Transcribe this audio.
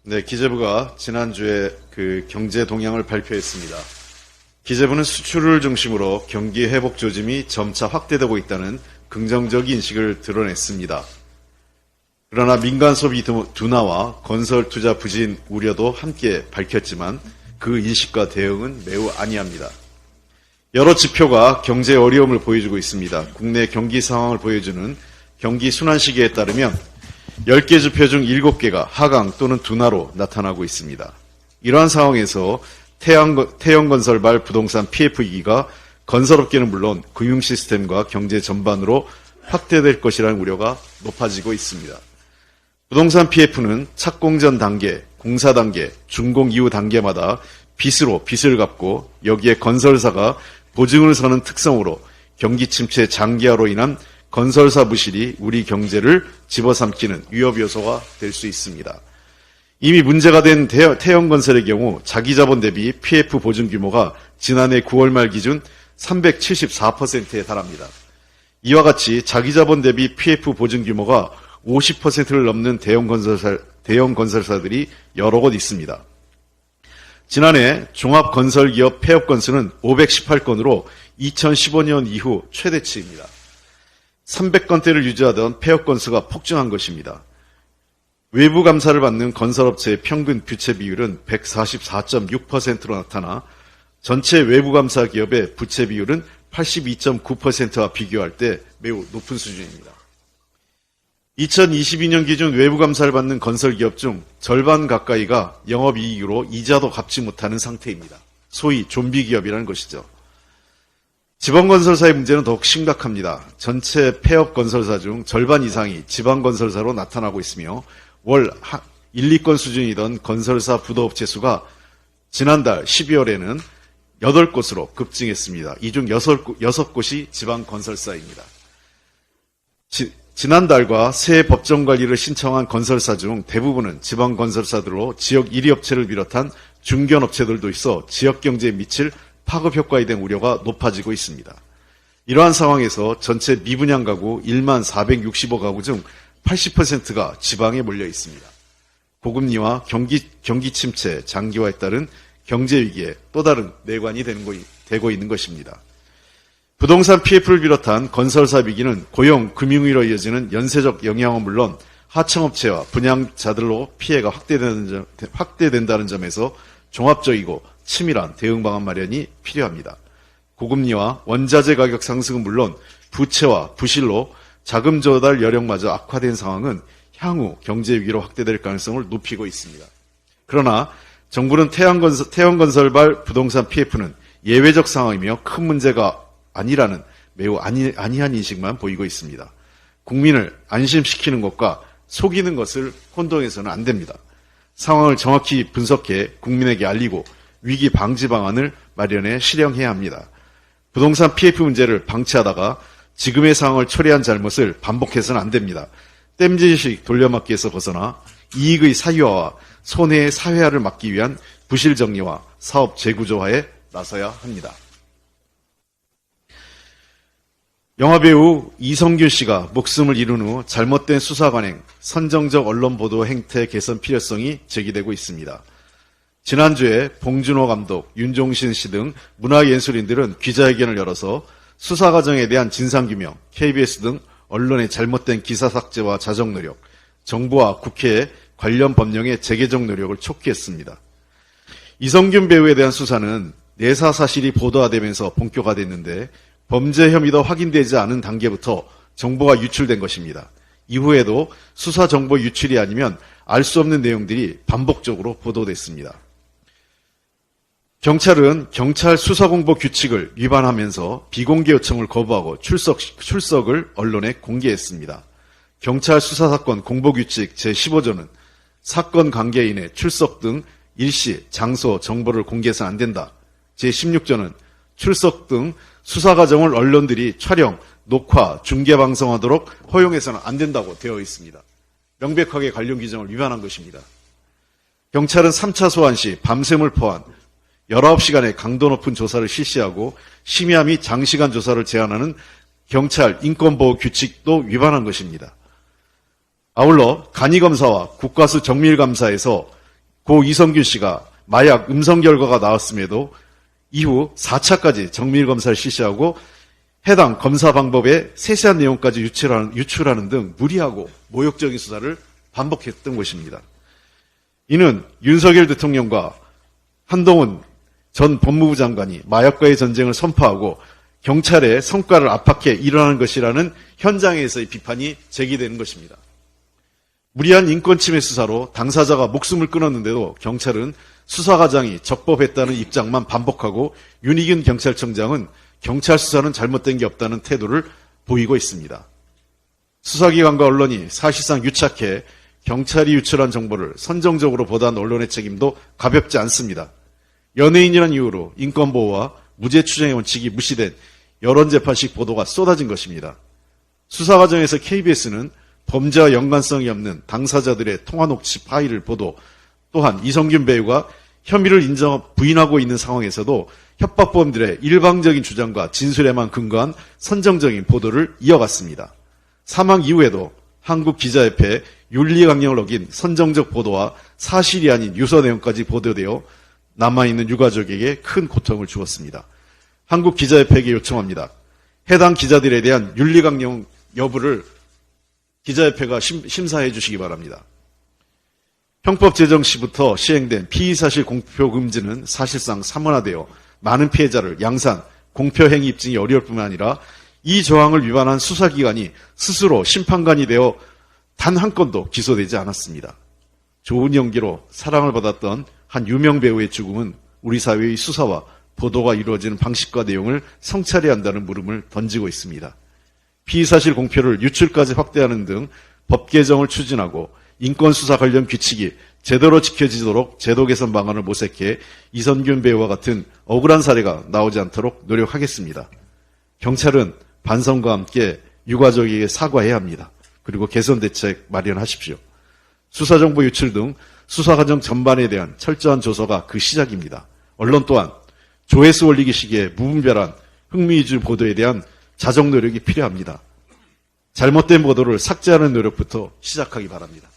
네, 기재부가 지난주에 경제 동향을 발표했습니다. 기재부는 수출을 중심으로 경기 회복 조짐이 점차 확대되고 있다는 긍정적 인식을 드러냈습니다. 그러나 민간 소비 둔화와 건설 투자 부진 우려도 함께 밝혔지만 그 인식과 대응은 매우 안이합니다. 여러 지표가 경제 어려움을 보여주고 있습니다. 국내 경기 상황을 보여주는 경기 순환 시기에 따르면 10개 지표 중 7개가 하강 또는 둔화로 나타나고 있습니다. 이러한 상황에서 태형건설발 부동산 PF 위기가 건설업계는 물론 금융시스템과 경제 전반으로 확대될 것이라는 우려가 높아지고 있습니다. 부동산 PF는 착공 전 단계, 공사 단계, 준공 이후 단계마다 빚을 갚고 여기에 건설사가 보증을 서는 특성으로 경기 침체 장기화로 인한 건설사 부실이 우리 경제를 집어삼키는 위협 요소가 될 수 있습니다. 이미 문제가 된 태형건설의 경우 자기자본 대비 PF 보증 규모가 지난해 9월 말 기준 374%에 달합니다. 이와 같이 자기자본 대비 PF 보증 규모가 50%를 넘는 대형 건설사들이 여러 곳 있습니다. 지난해 종합건설기업 폐업 건수는 518건으로 2015년 이후 최대치입니다. 300건대를 유지하던 폐업 건수가 폭증한 것입니다. 외부 감사를 받는 건설업체의 평균 부채 비율은 144.6%로 나타나 전체 외부 감사 기업의 부채 비율은 82.9%와 비교할 때 매우 높은 수준입니다. 2022년 기준 외부 감사를 받는 건설기업 중 절반 가까이가 영업이익으로 이자도 갚지 못하는 상태입니다. 소위 좀비 기업이라는 것이죠. 지방건설사의 문제는 더욱 심각합니다. 전체 폐업 건설사 중 절반 이상이 지방건설사로 나타나고 있으며 월 1, 2건 수준이던 건설사 부도업체 수가 지난달 12월에는 8곳으로 급증했습니다. 이 중 6곳이 지방건설사입니다. 지난달과 새 법정관리를 신청한 건설사 중 대부분은 지방건설사들로 지역 1위 업체를 비롯한 중견업체들도 있어 지역경제에 미칠 파급효과에 대한 우려가 높아지고 있습니다. 이러한 상황에서 전체 미분양 가구 1만 465가구 중 80%가 지방에 몰려 있습니다. 고금리와 경기 침체, 장기화에 따른 경제위기에 또 다른 내관이 되고 있는 것입니다. 부동산 PF를 비롯한 건설사 위기는 고용, 금융위로 이어지는 연쇄적 영향은 물론 하청업체와 분양자들로 피해가 확대된다는 점에서 종합적이고 치밀한 대응 방안 마련이 필요합니다. 고금리와 원자재 가격 상승은 물론 부채와 부실로 자금 조달 여력마저 악화된 상황은 향후 경제 위기로 확대될 가능성을 높이고 있습니다. 그러나 정부는 태형건설발 부동산 PF는 예외적 상황이며 큰 문제가 아니라는 매우 안이한 인식만 보이고 있습니다. 국민을 안심시키는 것과 속이는 것을 혼동해서는 안 됩니다. 상황을 정확히 분석해 국민에게 알리고 위기 방지 방안을 마련해 실행해야 합니다. 부동산 PF 문제를 방치하다가 지금의 상황을 초래한 잘못을 반복해서는 안 됩니다. 땜질식 돌려막기에서 벗어나 이익의 사유화와 손해의 사회화를 막기 위한 부실 정리와 사업 재구조화에 나서야 합니다. 영화배우 이성균 씨가 목숨을 잃은 후 잘못된 수사 관행, 선정적 언론 보도 행태 개선 필요성이 제기되고 있습니다. 지난주에 봉준호 감독, 윤종신 씨 등 문화예술인들은 기자회견을 열어서 수사 과정에 대한 진상규명, KBS 등 언론의 잘못된 기사 삭제와 자정 노력, 정부와 국회의 관련 법령의 재개정 노력을 촉구했습니다. 이성균 배우에 대한 수사는 내사 사실이 보도화되면서 본격화됐는데 범죄 혐의도 확인되지 않은 단계부터 정보가 유출된 것입니다. 이후에도 수사 정보 유출이 아니면 알 수 없는 내용들이 반복적으로 보도됐습니다. 경찰은 경찰 수사공보 규칙을 위반하면서 비공개 요청을 거부하고 출석을 언론에 공개했습니다. 경찰 수사사건 공보규칙 제15조는 사건 관계인의 출석 등 일시, 장소, 정보를 공개해서는 안 된다. 제16조는 출석 등 수사 과정을 언론들이 촬영, 녹화, 중계방송하도록 허용해서는 안 된다고 되어 있습니다. 명백하게 관련 규정을 위반한 것입니다. 경찰은 3차 소환 시 밤샘을 포함 19시간의 강도 높은 조사를 실시하고 심야 및 장시간 조사를 제한하는 경찰 인권보호 규칙도 위반한 것입니다. 아울러 간이검사와 국과수 정밀감사에서 고 이성균 씨가 마약 음성 결과가 나왔음에도 이후 4차까지 정밀 검사를 실시하고 해당 검사 방법의 세세한 내용까지 유출하는 등 무리하고 모욕적인 수사를 반복했던 것입니다. 이는 윤석열 대통령과 한동훈 전 법무부 장관이 마약과의 전쟁을 선포하고 경찰의 성과를 압박해 일어나는 것이라는 현장에서의 비판이 제기되는 것입니다. 무리한 인권침해 수사로 당사자가 목숨을 끊었는데도 경찰은 수사 과정이 적법했다는 입장만 반복하고 윤희균 경찰청장은 경찰 수사는 잘못된 게 없다는 태도를 보이고 있습니다. 수사기관과 언론이 사실상 유착해 경찰이 유출한 정보를 선정적으로 보도한 언론의 책임도 가볍지 않습니다. 연예인이라는 이유로 인권보호와 무죄추정의 원칙이 무시된 여론재판식 보도가 쏟아진 것입니다. 수사 과정에서 KBS는 범죄와 연관성이 없는 당사자들의 통화 녹취 파일을 보도, 또한 이성균 배우가 혐의를 부인하고 있는 상황에서도 협박범들의 일방적인 주장과 진술에만 근거한 선정적인 보도를 이어갔습니다. 사망 이후에도 한국기자협회 윤리강령을 어긴 선정적 보도와 사실이 아닌 유서 내용까지 보도되어 남아있는 유가족에게 큰 고통을 주었습니다. 한국기자협회에게 요청합니다. 해당 기자들에 대한 윤리강령 여부를 기자협회가 심사해 주시기 바랍니다. 형법 제정 시부터 시행된 피의사실 공표 금지는 사실상 사문화되어 많은 피해자를 양산, 공표행위 입증이 어려울 뿐만 아니라 이 조항을 위반한 수사기관이 스스로 심판관이 되어 단 한 건도 기소되지 않았습니다. 좋은 연기로 사랑을 받았던 한 유명 배우의 죽음은 우리 사회의 수사와 보도가 이루어지는 방식과 내용을 성찰해야 한다는 물음을 던지고 있습니다. 피의사실 공표를 유출까지 확대하는 등 법 개정을 추진하고 인권수사 관련 규칙이 제대로 지켜지도록 제도 개선 방안을 모색해 이성균 배우와 같은 억울한 사례가 나오지 않도록 노력하겠습니다. 경찰은 반성과 함께 유가족에게 사과해야 합니다. 그리고 개선 대책 마련하십시오. 수사정보 유출 등 수사 과정 전반에 대한 철저한 조사가 그 시작입니다. 언론 또한 조회수 올리기 시기에 무분별한 흥미 위주 보도에 대한 자정 노력이 필요합니다. 잘못된 보도를 삭제하는 노력부터 시작하기 바랍니다.